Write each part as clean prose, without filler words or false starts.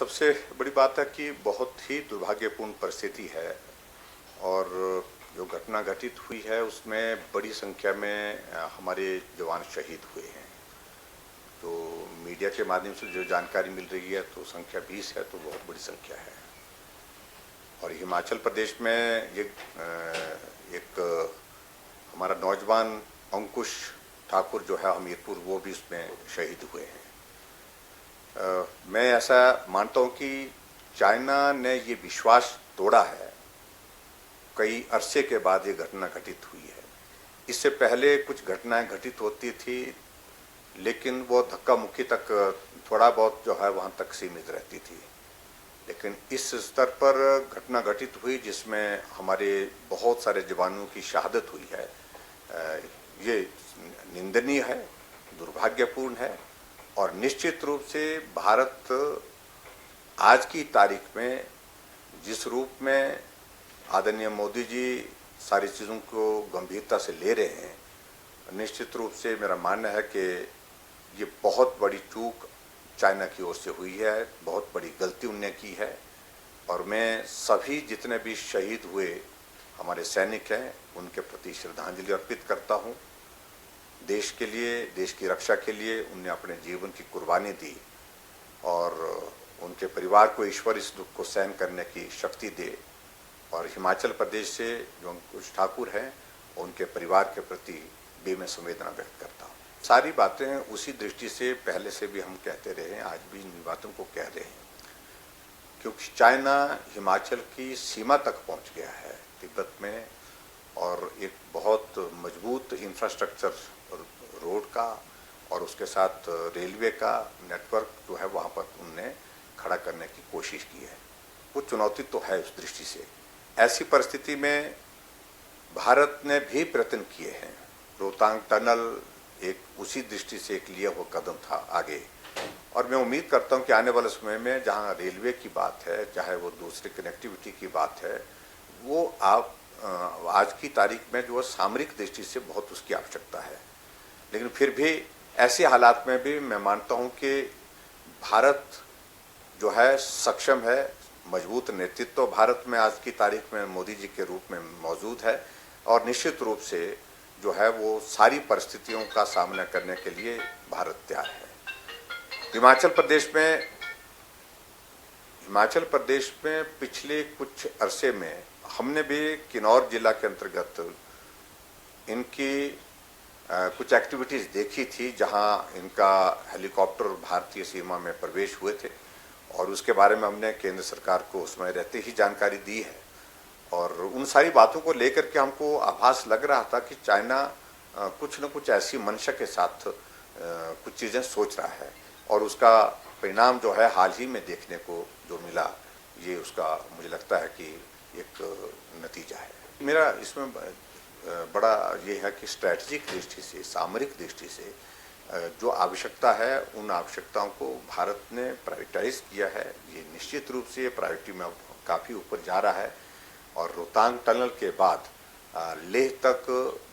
सबसे बड़ी बात है कि बहुत ही दुर्भाग्यपूर्ण परिस्थिति है और जो घटना घटित हुई है उसमें बड़ी संख्या में हमारे जवान शहीद हुए हैं। तो मीडिया के माध्यम से जो जानकारी मिल रही है तो संख्या 20 है, तो बहुत बड़ी संख्या है। और हिमाचल प्रदेश में एक हमारा नौजवान अंकुश ठाकुर जो है हमीरपुर, वो भी उसमें शहीद हुए हैं। मैं ऐसा मानता हूं कि चाइना ने ये विश्वास तोड़ा है, कई अरसे के बाद ये घटना घटित हुई है। इससे पहले कुछ घटनाएं घटित होती थी, लेकिन वो धक्का मुक्की तक थोड़ा बहुत जो है वहां तक सीमित रहती थी। लेकिन इस स्तर पर घटना घटित हुई जिसमें हमारे बहुत सारे जवानों की शहादत हुई है, ये निंदनीय है, दुर्भाग्यपूर्ण है। और निश्चित रूप से भारत आज की तारीख में जिस रूप में आदरणीय मोदी जी सारी चीज़ों को गंभीरता से ले रहे हैं, निश्चित रूप से मेरा मानना है कि ये बहुत बड़ी चूक चाइना की ओर से हुई है, बहुत बड़ी गलती उनने की है। और मैं सभी जितने भी शहीद हुए हमारे सैनिक हैं उनके प्रति श्रद्धांजलि अर्पित करता हूं। देश के लिए, देश की रक्षा के लिए उनने अपने जीवन की कुर्बानी दी और उनके परिवार को ईश्वर इस दुख को सहन करने की शक्ति दे। और हिमाचल प्रदेश से जो अंकुश ठाकुर हैं उनके परिवार के प्रति भी मैं संवेदना व्यक्त करता हूँ। सारी बातें उसी दृष्टि से पहले से भी हम कहते रहे हैं, आज भी इन बातों को कह रहे हैं, क्योंकि चाइना हिमाचल की सीमा तक पहुँच गया है, तिब्बत में, और एक बहुत मजबूत इंफ्रास्ट्रक्चर रोड का और उसके साथ रेलवे का नेटवर्क जो है वहाँ पर उनने खड़ा करने की कोशिश की है। कुछ चुनौती तो है उस दृष्टि से। ऐसी परिस्थिति में भारत ने भी प्रयत्न किए हैं। रोहतांग टनल एक उसी दृष्टि से एक लिया हुआ कदम था आगे। और मैं उम्मीद करता हूं कि आने वाले समय में जहां रेलवे की बात है, चाहे वो दूसरी कनेक्टिविटी की बात है, वो आप आज की तारीख में जो सामरिक दृष्टि से बहुत उसकी आवश्यकता है। लेकिन फिर भी ऐसे हालात में भी मैं मानता हूं कि भारत जो है सक्षम है, मजबूत नेतृत्व भारत में आज की तारीख में मोदी जी के रूप में मौजूद है और निश्चित रूप से जो है वो सारी परिस्थितियों का सामना करने के लिए भारत तैयार है। हिमाचल प्रदेश में पिछले कुछ अरसे में हमने भी किन्नौर जिला के अंतर्गत इनकी कुछ एक्टिविटीज़ देखी थी, जहां इनका हेलीकॉप्टर भारतीय सीमा में प्रवेश हुए थे और उसके बारे में हमने केंद्र सरकार को उस समय रहते ही जानकारी दी है। और उन सारी बातों को लेकर के हमको आभास लग रहा था कि चाइना कुछ न कुछ ऐसी मंशा के साथ कुछ चीज़ें सोच रहा है और उसका परिणाम जो है हाल ही में देखने को जो मिला, ये उसका मुझे लगता है कि एक नतीजा है। मेरा इसमें बड़ा ये है कि स्ट्रैटेजिक दृष्टि से, सामरिक दृष्टि से जो आवश्यकता है उन आवश्यकताओं को भारत ने प्रायोरिटाइज किया है। ये निश्चित रूप से प्रायोरिटी में काफ़ी ऊपर जा रहा है और रोहतांग टनल के बाद लेह तक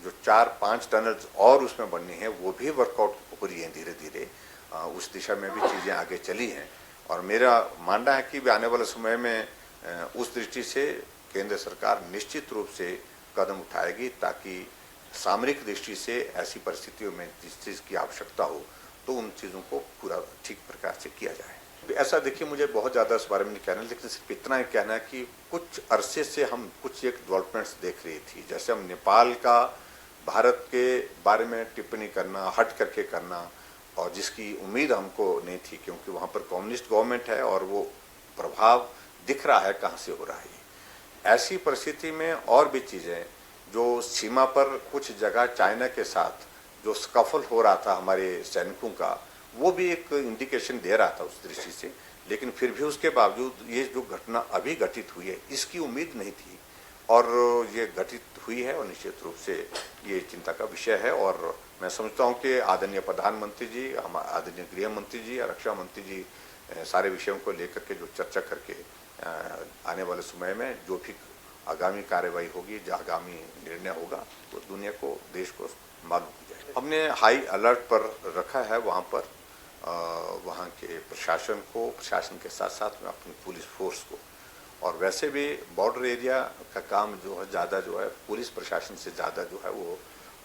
जो 4-5 टनल्स और उसमें बननी है वो भी वर्कआउट हो रही है धीरे धीरे। उस दिशा में भी चीज़ें आगे चली हैं और मेरा मानना है कि आने वाले समय में उस दृष्टि से केंद्र सरकार निश्चित रूप से कदम उठाएगी ताकि सामरिक दृष्टि से ऐसी परिस्थितियों में जिस चीज़ की आवश्यकता हो तो उन चीज़ों को पूरा ठीक प्रकार से किया जाए। ऐसा देखिए, मुझे बहुत ज़्यादा इस बारे में नहीं कहना, लेकिन सिर्फ इतना ही कहना है कि कुछ अरसे से हम कुछ एक डेवलपमेंट्स देख रही थी। जैसे हम नेपाल का भारत के बारे में टिप्पणी करना, हट करके करना, और जिसकी उम्मीद हमको नहीं थी क्योंकि वहाँ पर कम्युनिस्ट गवर्नमेंट है और वो प्रभाव दिख रहा है कहाँ से हो रहा है। ऐसी परिस्थिति में और भी चीज़ें जो सीमा पर कुछ जगह चाइना के साथ जो स्कफल हो रहा था हमारे सैनिकों का, वो भी एक इंडिकेशन दे रहा था उस दृष्टि से। लेकिन फिर भी उसके बावजूद ये जो घटना अभी घटित हुई है इसकी उम्मीद नहीं थी और ये घटित हुई है और निश्चित रूप से ये चिंता का विषय है। और मैं समझता हूँ कि आदरणीय प्रधानमंत्री जी, आदरणीय गृह मंत्री जी, रक्षा मंत्री जी सारे विषयों को लेकर के जो चर्चा करके आने वाले समय में जो भी आगामी कार्रवाई होगी, जो आगामी निर्णय होगा, तो दुनिया को, देश को मालूम हो जाएगा। हमने हाई अलर्ट पर रखा है वहाँ पर वहाँ के प्रशासन को, प्रशासन के साथ साथ में अपनी पुलिस फोर्स को, और वैसे भी बॉर्डर एरिया का काम जो है ज़्यादा जो है पुलिस प्रशासन से ज़्यादा जो है वो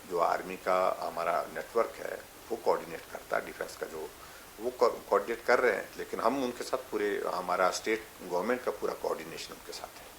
जो आर्मी का हमारा नेटवर्क है वो कोऑर्डिनेट करता है। डिफेंस का जो वो कोऑर्डिनेट कर रहे हैं, लेकिन हम उनके साथ पूरे, हमारा स्टेट गवर्नमेंट का पूरा कोऑर्डिनेशन उनके साथ है।